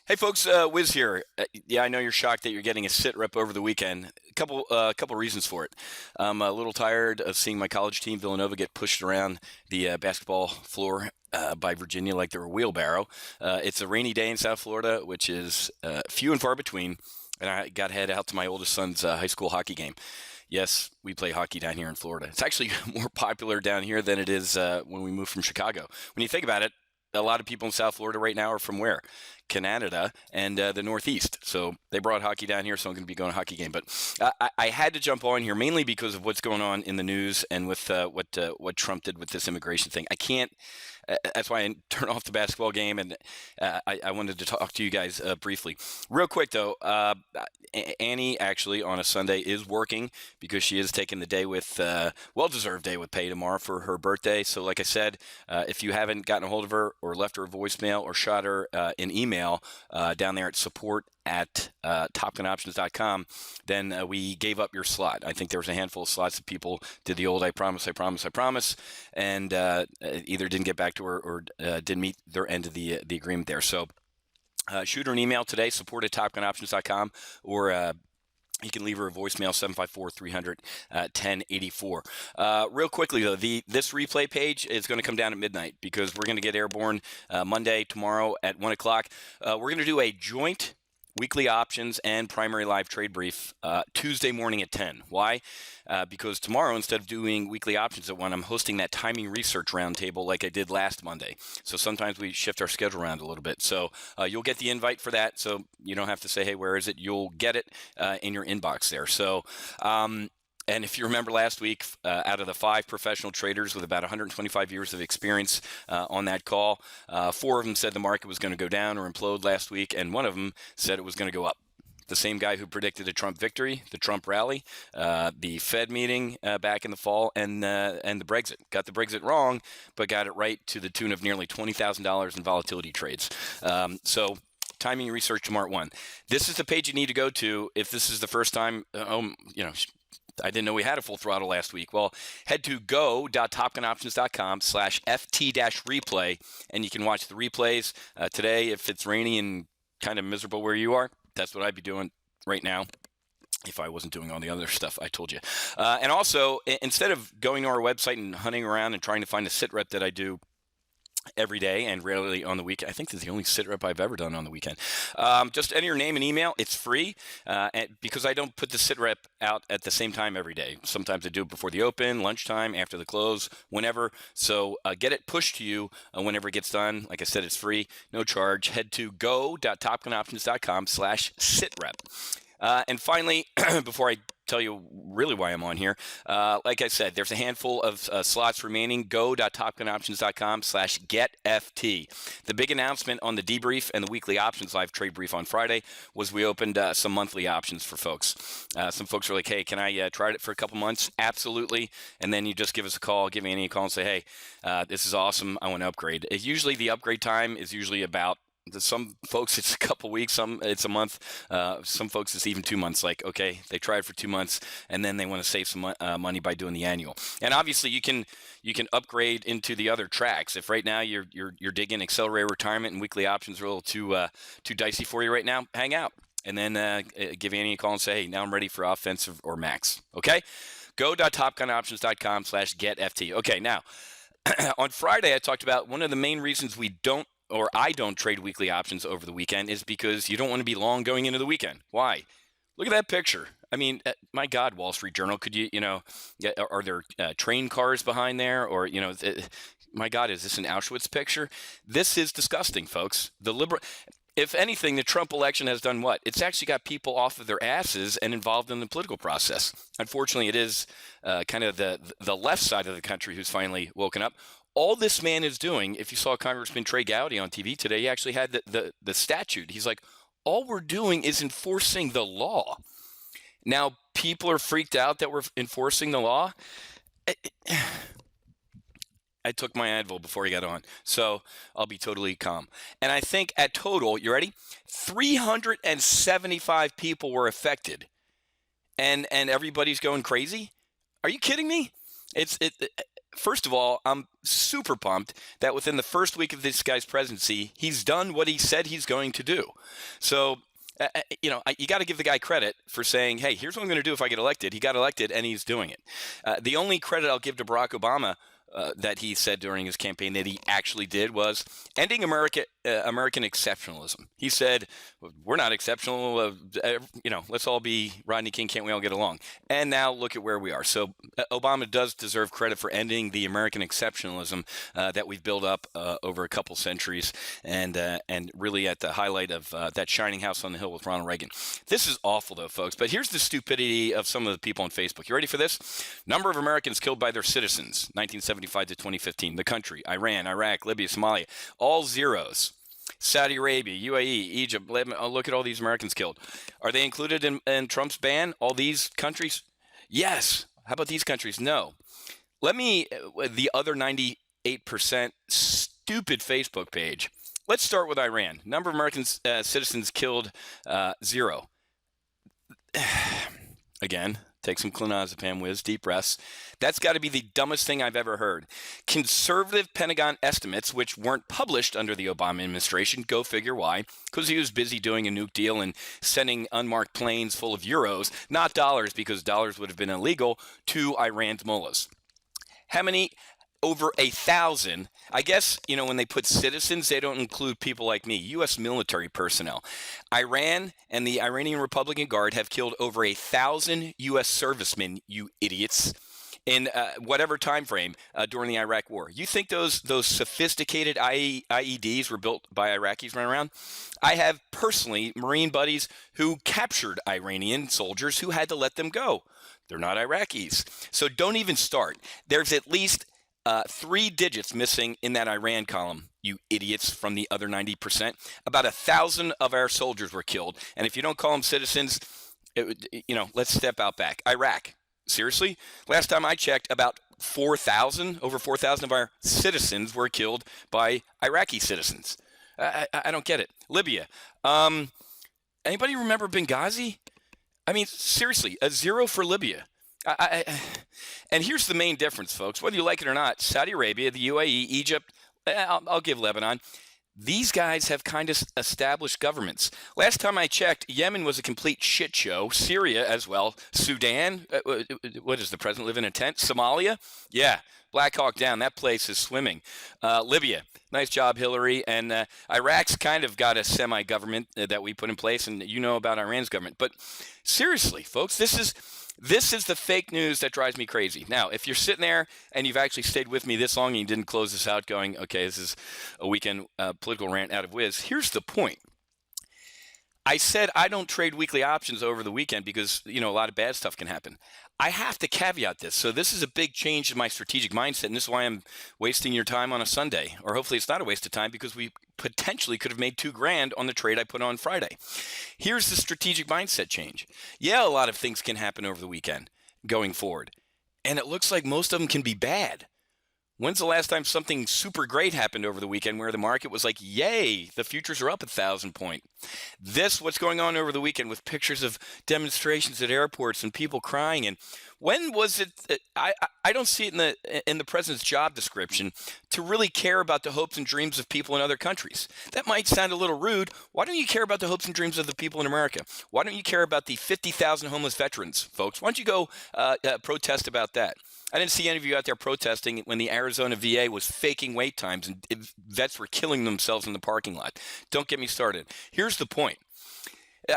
Hey folks, Whiz here. Yeah, I know you're shocked that you're getting a SITREP over the weekend. A couple reasons for it. I'm a little tired of seeing my college team, Villanova, get pushed around the basketball floor by Virginia like they're a wheelbarrow. It's a rainy day in South Florida, which is few and far between, and I got to head out to my oldest son's high school hockey game. Yes, we play hockey down here in Florida. It's actually more popular down here than it is when we moved from Chicago. When you think about it, a lot of people in South Florida right now are from where? Canada and the Northeast. So they brought hockey down here, so I'm going to be going to a hockey game. But I had to jump on here mainly because of what's going on in the news and with what Trump did with this immigration thing. I can't. That's why I turned off the basketball game, and I wanted to talk to you guys briefly. Real quick, though, Annie actually on a Sunday is working because she is taking the day with, well-deserved day with pay tomorrow for her birthday. So like I said, if you haven't gotten a hold of her or left her a voicemail or shot her an email down there at support@topgunoptions.com, then we gave up your slot. I think there was a handful of slots that people did the old I promise, and either didn't get back to her or didn't meet their end of the agreement there. So shoot her an email today, support@topgunoptions.com, or you can leave her a voicemail, 754-300-1084. Real quickly, though, this replay page is going to come down at midnight because we're going to get airborne Monday, tomorrow at 1 o'clock. We're going to do a joint weekly options and primary live trade brief Tuesday morning at 10. Why? Because tomorrow, instead of doing weekly options at 1, I'm hosting that timing research roundtable like I did last Monday. So sometimes we shift our schedule around a little bit. So you'll get the invite for that. So you don't have to say, hey, where is it? You'll get it in your inbox there. So and if you remember last week, out of the 5 professional traders with about 125 years of experience on that call, 4 of them said the market was going to go down or implode last week, and 1 of them said it was going to go up. The same guy who predicted a Trump victory, the Trump rally, the Fed meeting back in the fall, and the Brexit. Got the Brexit wrong, but got it right to the tune of nearly $20,000 in volatility trades. So timing research tomorrow at 1. This is the page you need to go to if this is the first time, I didn't know we had a full throttle last week. Well, head to go.topgunoptions.com/FT-replay, and you can watch the replays. Today, if it's rainy and kind of miserable where you are, that's what I'd be doing right now if I wasn't doing all the other stuff I told you. And also, instead of going to our website and hunting around and trying to find a SITREP that I do every day and rarely on the weekend. I think this is the only SITREP I've ever done on the weekend. Just enter your name and email. It's free because I don't put the SITREP out at the same time every day. Sometimes I do it before the open, lunchtime, after the close, whenever. So get it pushed to you whenever it gets done. Like I said, it's free, no charge. Head to go.topgunoptions.com/SITREP. And finally, before I tell you really why I'm on here, like I said, there's a handful of slots remaining. Go.topgunoptions.com/getft. The big announcement on the debrief and the weekly options live trade brief on Friday was we opened some monthly options for folks. Some folks are like, hey, can I try it for a couple months? Absolutely. And then you just give us a call, give Annie a call and say, hey, this is awesome. I want to upgrade. Usually the upgrade time is usually about, some folks it's a couple weeks, some it's a month, some folks it's even 2 months. Like, okay, they tried for 2 months and then they want to save some money by doing the annual. And obviously you can upgrade into the other tracks. If right now you're digging accelerated retirement and weekly options are a little too dicey for you right now, hang out and then give Annie a call and say, hey, now I'm ready for offensive or max. Okay, go.topgunoptions.com/getft. Okay, now on Friday I talked about one of the main reasons I don't trade weekly options over the weekend is because you don't want to be long going into the weekend. Why? Look at that picture. I mean, my God, Wall Street Journal, could you, are there train cars behind there? Or, my God, is this an Auschwitz picture? This is disgusting, folks. If anything, the Trump election has done what? It's actually got people off of their asses and involved in the political process. Unfortunately, it is kind of the left side of the country who's finally woken up. All this man is doing, if you saw Congressman Trey Gowdy on TV today, he actually had the statute. He's like, all we're doing is enforcing the law. Now, people are freaked out that we're enforcing the law. I took my Advil before he got on, so I'll be totally calm. And I think at total, you ready? 375 people were affected, and everybody's going crazy. Are you kidding me? First of all, I'm super pumped that within the first week of this guy's presidency, he's done what he said he's going to do. So, you got to give the guy credit for saying, hey, here's what I'm going to do if I get elected. He got elected, and he's doing it. The only credit I'll give to Barack Obama that he said during his campaign that he actually did was ending American exceptionalism. He said, we're not exceptional. Let's all be Rodney King. Can't we all get along? And now look at where we are. So Obama does deserve credit for ending the American exceptionalism that we've built up over a couple centuries, and really at the highlight of that shining house on the hill with Ronald Reagan. This is awful, though, folks. But here's the stupidity of some of the people on Facebook. You ready for this? Number of Americans killed by their citizens, 1975 to 2015. The country, Iran, Iraq, Libya, Somalia, all zeros. Saudi Arabia, UAE, Egypt, Lebanon. Oh, look at all these Americans killed. Are they included in Trump's ban? All these countries? Yes. How about these countries? No. Let me, the other 98% stupid Facebook page. Let's start with Iran. Number of American citizens killed, 0. Again, take some clonazepam, Whiz, deep breaths. That's got to be the dumbest thing I've ever heard. Conservative Pentagon estimates, which weren't published under the Obama administration, go figure why, because he was busy doing a nuke deal and sending unmarked planes full of euros, not dollars, because dollars would have been illegal, to Iran's mullahs. How many? Over 1,000. I guess, when they put citizens, they don't include people like me, U.S. military personnel. Iran and the Iranian Republican Guard have killed over 1,000 U.S. servicemen, you idiots, in whatever time frame during the Iraq War. You think those sophisticated IEDs were built by Iraqis running around? I have personally Marine buddies who captured Iranian soldiers who had to let them go. They're not Iraqis. So don't even start. There's at least 3 digits missing in that Iran column, you idiots, from the other 90%. About 1,000 of our soldiers were killed. And if you don't call them citizens, let's step out back. Iraq, seriously? Last time I checked, about over 4,000 of our citizens were killed by Iraqi citizens. I don't get it. Libya. Anybody remember Benghazi? I mean, seriously, a 0 for Libya. And here's the main difference, folks. Whether you like it or not, Saudi Arabia, the UAE, Egypt, I'll give Lebanon. These guys have kind of established governments. Last time I checked, Yemen was a complete shit show. Syria as well. Sudan, what does the president live in a tent? Somalia? Yeah, Black Hawk Down. That place is swimming. Libya. Nice job, Hillary. And Iraq's kind of got a semi-government that we put in place, and you know about Iran's government. But seriously, folks, this is the fake news that drives me crazy. Now, if you're sitting there and you've actually stayed with me this long and you didn't close this out going, okay, this is a weekend political rant out of Whiz, here's the point. I said I don't trade weekly options over the weekend because, a lot of bad stuff can happen. I have to caveat this. So this is a big change in my strategic mindset, and this is why I'm wasting your time on a Sunday. Or hopefully it's not a waste of time because we potentially could have made $2,000 on the trade I put on Friday. Here's the strategic mindset change. Yeah, a lot of things can happen over the weekend going forward, and it looks like most of them can be bad. When's the last time something super great happened over the weekend where the market was like, yay, the futures are up 1,000 points? What's going on over the weekend with pictures of demonstrations at airports and people crying. And when was it? I don't see it in the president's job description to really care about the hopes and dreams of people in other countries. That might sound a little rude. Why don't you care about the hopes and dreams of the people in America? Why don't you care about the 50,000 homeless veterans, folks? Why don't you go protest about that? I didn't see any of you out there protesting when the Arizona VA was faking wait times and vets were killing themselves in the parking lot. Don't get me started. Here's the point.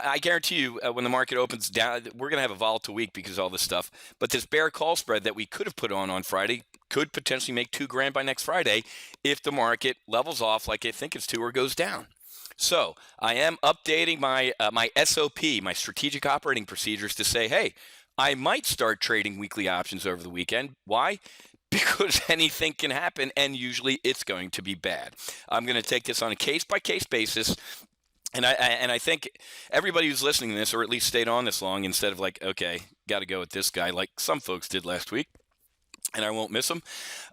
I guarantee you when the market opens down, we're going to have a volatile week because of all this stuff. But this bear call spread that we could have put on Friday could potentially make $2,000 by next Friday if the market levels off like I think it's to or goes down. So I am updating my SOP, my strategic operating procedures, to say, hey, I might start trading weekly options over the weekend. Why? Because anything can happen, and usually it's going to be bad. I'm going to take this on a case-by-case basis, and I think everybody who's listening to this, or at least stayed on this long, instead of like, okay, got to go with this guy, like some folks did last week, and I won't miss them.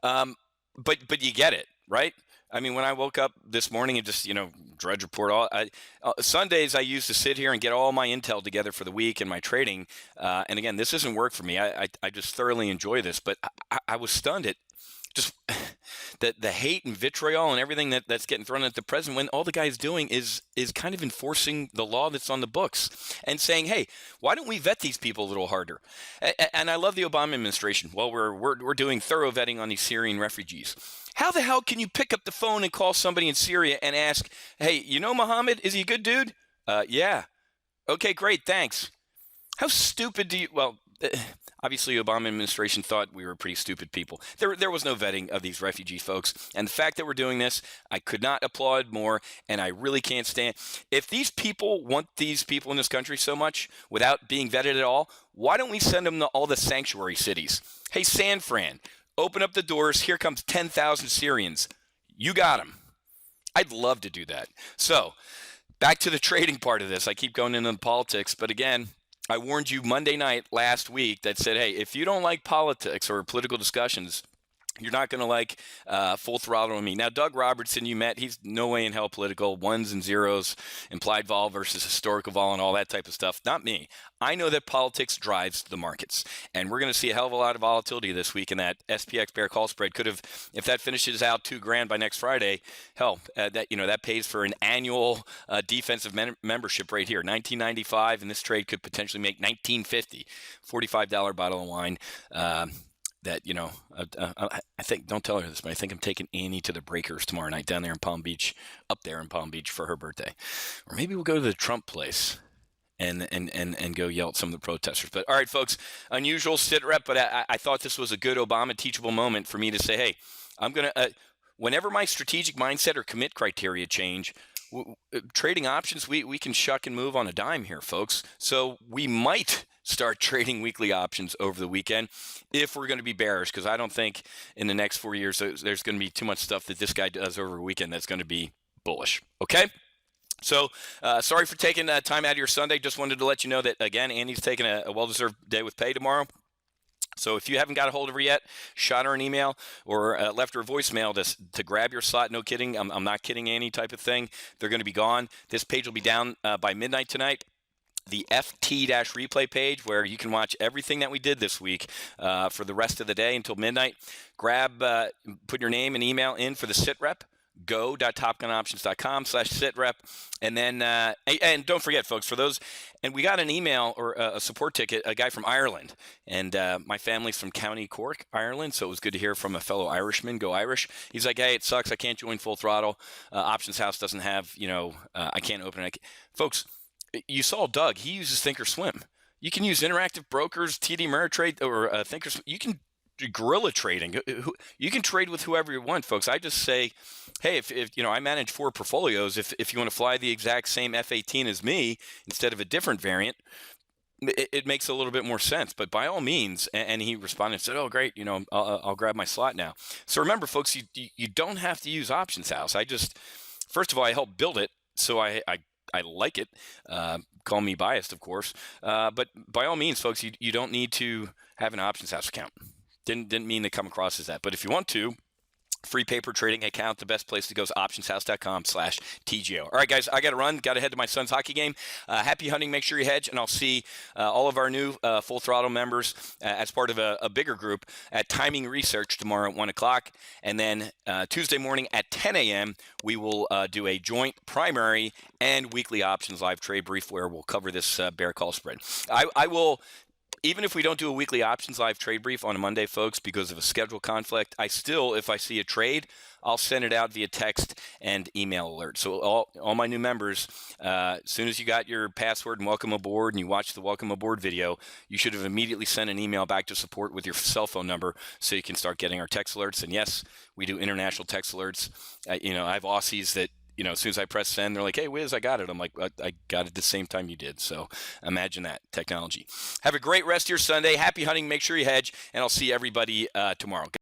But you get it, right? I mean, when I woke up this morning and just, Drudge Report, Sundays I used to sit here and get all my intel together for the week and my trading. And again, this isn't work for me. I just thoroughly enjoy this, but I was stunned at just the hate and vitriol and everything that's getting thrown at the president, when all the guy's doing is kind of enforcing the law that's on the books and saying, hey, why don't we vet these people a little harder? And I love the Obama administration. Well, we're doing thorough vetting on these Syrian refugees. How the hell can you pick up the phone and call somebody in Syria and ask, hey, Mohammed, is he a good dude? Yeah. Okay, great, thanks. How stupid do you, well, obviously, Obama administration thought we were pretty stupid people. There was no vetting of these refugee folks. And the fact that we're doing this, I could not applaud more, and I really can't stand. If these people want these people in this country so much without being vetted at all, why don't we send them to all the sanctuary cities? Hey, San Fran, open up the doors. Here comes 10,000 Syrians. You got them. I'd love to do that. So back to the trading part of this. I keep going into the politics, but again, I warned you Monday night last week that said, hey, if you don't like politics or political discussions, you're not going to like Full Throttle on me. Now, Doug Robertson, you met, he's no way in hell political, ones and zeros, implied vol versus historical vol and all that type of stuff. Not me. I know that politics drives the markets, and we're going to see a hell of a lot of volatility this week, and that SPX bear call spread could have, if that finishes out $2,000 by next Friday, hell, that pays for an annual defensive membership right here, $19.95, and this trade could potentially make $19.50, $45 bottle of wine. I think, don't tell her this, but I think I'm taking Annie to the Breakers tomorrow night down there in Palm Beach, up there in Palm Beach for her birthday. Or maybe we'll go to the Trump place and go yell at some of the protesters. But all right, folks, unusual SITREP, but I thought this was a good Obama teachable moment for me to say, hey, I'm going to, whenever my strategic mindset or commit criteria change, trading options, we can shuck and move on a dime here, folks. So we might start trading weekly options over the weekend if we're going to be bearish, because I don't think in the next 4 years there's going to be too much stuff that this guy does over a weekend that's going to be bullish. Okay? So sorry for taking time out of your Sunday. Just wanted to let you know that, again, Andy's taking a well-deserved day with pay tomorrow. So if you haven't got a hold of her yet, shot her an email or left her a voicemail to grab your slot. No kidding. I'm not kidding, Annie, type of thing. They're going to be gone. This page will be down by midnight tonight. The FT-replay page where you can watch everything that we did this week for the rest of the day until midnight. Put your name and email in for the SITREP. go.topgunoptions.com/SITREP. And then, and don't forget, folks, for those, and we got an email or a support ticket, a guy from Ireland. And my family's from County Cork, Ireland, so it was good to hear from a fellow Irishman. Go Irish. He's like, hey, it sucks. I can't join Full Throttle. Options House doesn't have, I can't open it. Folks, you saw Doug. He uses Thinkorswim. You can use Interactive Brokers, TD Ameritrade, or Thinkorswim. You can do guerrilla trading. You can trade with whoever you want, folks. I just say, hey, if I manage 4 portfolios, if you want to fly the exact same F-18 as me instead of a different variant, it makes a little bit more sense. But by all means, and he responded and said, oh, great, I'll grab my slot now. So remember, folks, you don't have to use Options House. First of all, I helped build it, so I like it. Call me biased, of course. But by all means, folks, you don't need to have an Options House account. Didn't mean to come across as that. But if you want to, free paper trading account, the best place to go is optionshouse.com/TGO. All right, guys, I got to run. Got to head to my son's hockey game. Happy hunting. Make sure you hedge. And I'll see all of our new Full Throttle members as part of a bigger group at Timing Research tomorrow at 1 o'clock. And then Tuesday morning at 10 a.m., we will do a joint primary and weekly options live trade brief where we'll cover this bear call spread. I will... Even if we don't do a weekly options live trade brief on a Monday, folks, because of a schedule conflict, I still, if I see a trade, I'll send it out via text and email alert. So all my new members, as soon as you got your password and welcome aboard and you watch the welcome aboard video, you should have immediately sent an email back to support with your cell phone number so you can start getting our text alerts. And yes, we do international text alerts. I have Aussies that, as soon as I press send, they're like, hey, Whiz, I got it. I'm like, I got it the same time you did. So imagine that technology. Have a great rest of your Sunday. Happy hunting. Make sure you hedge. And I'll see everybody tomorrow.